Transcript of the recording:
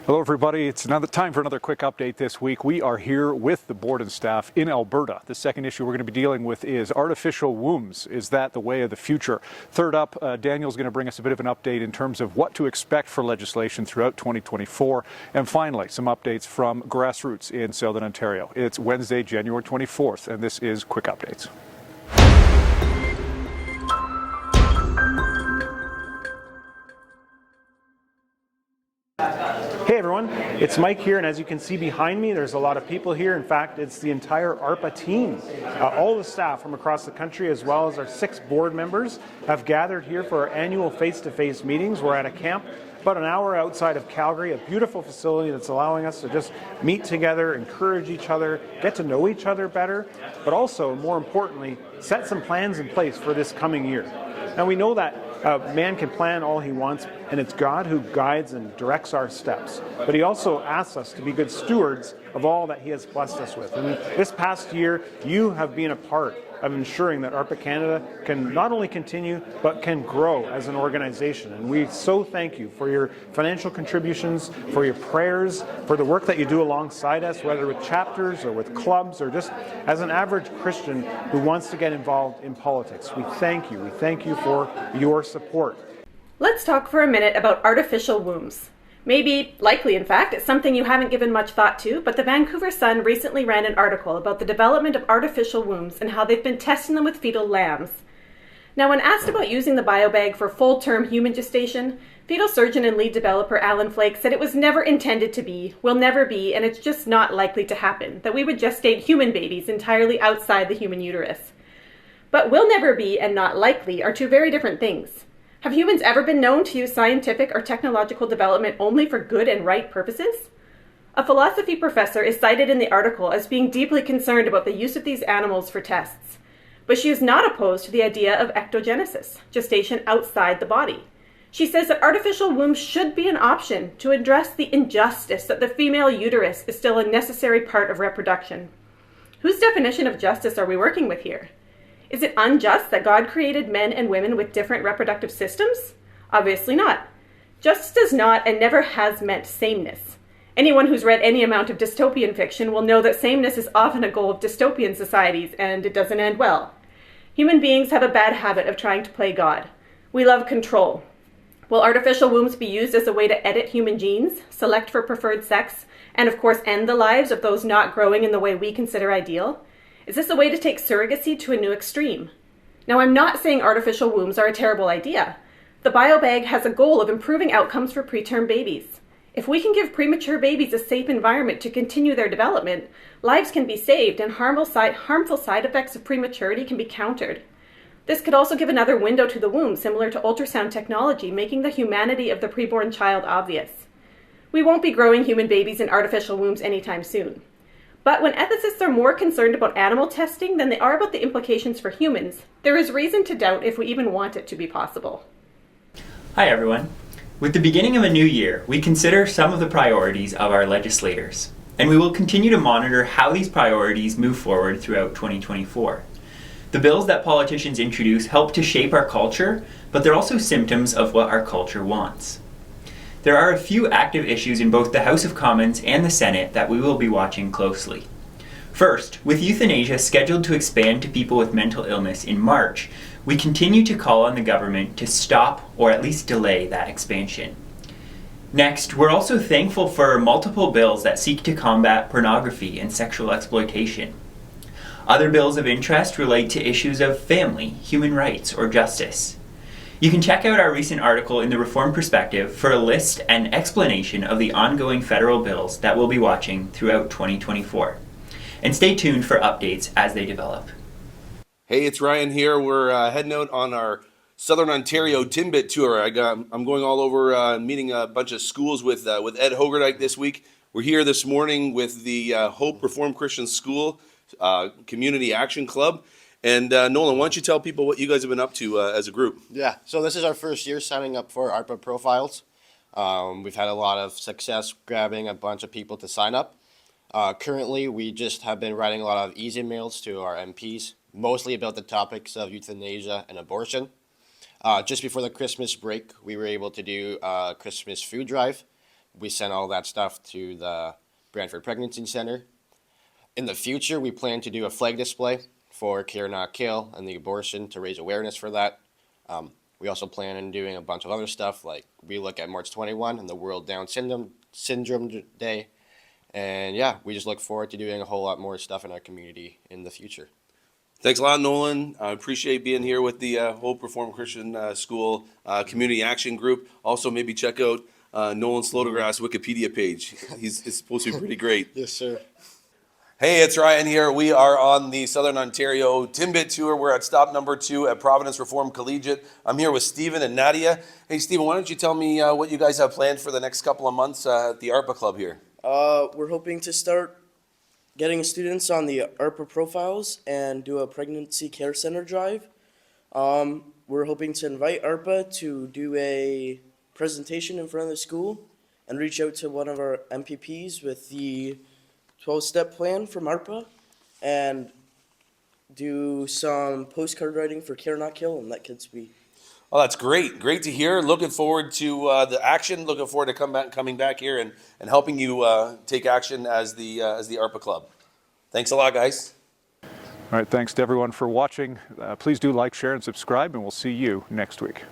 Hello everybody, it's another time for another quick update this week. We are here with the board and staff in Alberta. The second issue we're going to be dealing with is artificial wombs. Is that the way of the future? Third up, Daniel's going to bring us a bit of an update in terms of what to expect for legislation throughout 2024. And finally, some updates from Grassroots in Southern Ontario. It's Wednesday, January 24th, and this is Quick Updates. Hey everyone, it's Mike here, and as you can see behind me, there's a lot of people here. In fact, it's the entire ARPA team. All the staff from across the country, as well as our 6 board members, have gathered here for our annual face-to-face meetings. We're at a camp about an hour outside of Calgary, a beautiful facility that's allowing us to just meet together, encourage each other, get to know each other better, but also, more importantly, set some plans in place for this coming year. Now we know that man can plan all he wants, and it's God who guides and directs our steps. But he also asks us to be good stewards of all that he has blessed us with. And this past year, you have been a part of ensuring that ARPA Canada can not only continue, but can grow as an organization. And we so thank you for your financial contributions, for your prayers, for the work that you do alongside us, whether with chapters or with clubs or just as an average Christian who wants to get involved in politics. We thank you. We thank you for your support. Let's talk for a minute about artificial wombs. Maybe, likely in fact, it's something you haven't given much thought to, but the Vancouver Sun recently ran an article about the development of artificial wombs and how they've been testing them with fetal lambs. Now, when asked about using the biobag for full-term human gestation, fetal surgeon and lead developer Alan Flake said it was never intended to be, will never be, and it's just not likely to happen, that we would gestate human babies entirely outside the human uterus. But will never be and not likely are two very different things. Have humans ever been known to use scientific or technological development only for good and right purposes? A philosophy professor is cited in the article as being deeply concerned about the use of these animals for tests. But she is not opposed to the idea of ectogenesis, gestation outside the body. She says that artificial wombs should be an option to address the injustice that the female uterus is still a necessary part of reproduction. Whose definition of justice are we working with here? Is it unjust that God created men and women with different reproductive systems? Obviously not. Justice does not and never has meant sameness. Anyone who's read any amount of dystopian fiction will know that sameness is often a goal of dystopian societies, and it doesn't end well. Human beings have a bad habit of trying to play God. We love control. Will artificial wombs be used as a way to edit human genes, select for preferred sex, and of course end the lives of those not growing in the way we consider ideal? Is this a way to take surrogacy to a new extreme? Now, I'm not saying artificial wombs are a terrible idea. The biobag has a goal of improving outcomes for preterm babies. If we can give premature babies a safe environment to continue their development, lives can be saved and harmful side effects of prematurity can be countered. This could also give another window to the womb, similar to ultrasound technology, making the humanity of the preborn child obvious. We won't be growing human babies in artificial wombs anytime soon. But when ethicists are more concerned about animal testing than they are about the implications for humans, there is reason to doubt if we even want it to be possible. Hi everyone. With the beginning of a new year, we consider some of the priorities of our legislators, and we will continue to monitor how these priorities move forward throughout 2024. The bills that politicians introduce help to shape our culture, but they're also symptoms of what our culture wants. There are a few active issues in both the House of Commons and the Senate that we will be watching closely. First, with euthanasia scheduled to expand to people with mental illness in March, we continue to call on the government to stop or at least delay that expansion. Next, we're also thankful for multiple bills that seek to combat pornography and sexual exploitation. Other bills of interest relate to issues of family, human rights, or justice. You can check out our recent article in the Reform Perspective for a list and explanation of the ongoing federal bills that we'll be watching throughout 2024. And stay tuned for updates as they develop. Hey, it's Ryan here. We're heading out on our Southern Ontario Timbit tour. I'm going all over meeting a bunch of schools with Ed Hogerdijk this week. We're here this morning with the Hope Reformed Christian School Community Action Club. And Nolan, why don't you tell people what you guys have been up to as a group? Yeah, so this is our first year signing up for ARPA profiles. We've had a lot of success grabbing a bunch of people to sign up. Currently, we just have been writing a lot of emails to our MPs, mostly about the topics of euthanasia and abortion. Just before the Christmas break, we were able to do a Christmas food drive we sent all that stuff to the Brantford Pregnancy Center. In the future, we plan to do a flag display for Care Not Kill and the abortion to raise awareness for that. We also plan on doing a bunch of other stuff, like we look at March 21 and the World Down Syndrome Day. And yeah, we just look forward to doing a whole lot more stuff in our community in the future. Thanks a lot, Nolan. I appreciate being here with the Hope Reformed Christian School Community Action Group. Also, maybe check out Nolan Slotograss' Wikipedia page. It's supposed to be pretty great. Yes, sir. Hey, it's Ryan here. We are on the Southern Ontario Timbit Tour. We're at stop number 2 at Providence Reformed Collegiate. I'm here with Stephen and Nadia. Hey, Stephen, why don't you tell me what you guys have planned for the next couple of months at the ARPA Club here? We're hoping to start getting students on the ARPA profiles and do a pregnancy care center drive. We're hoping to invite ARPA to do a presentation in front of the school and reach out to one of our MPPs with the 12-step plan from ARPA and do some postcard writing for Care Not Kill and let kids be. Oh, that's great. Great to hear. Looking forward to the action. Looking forward to coming back here and helping you take action as the ARPA Club. Thanks a lot, guys. All right, thanks to everyone for watching. Please do like, share, and subscribe, and we'll see you next week.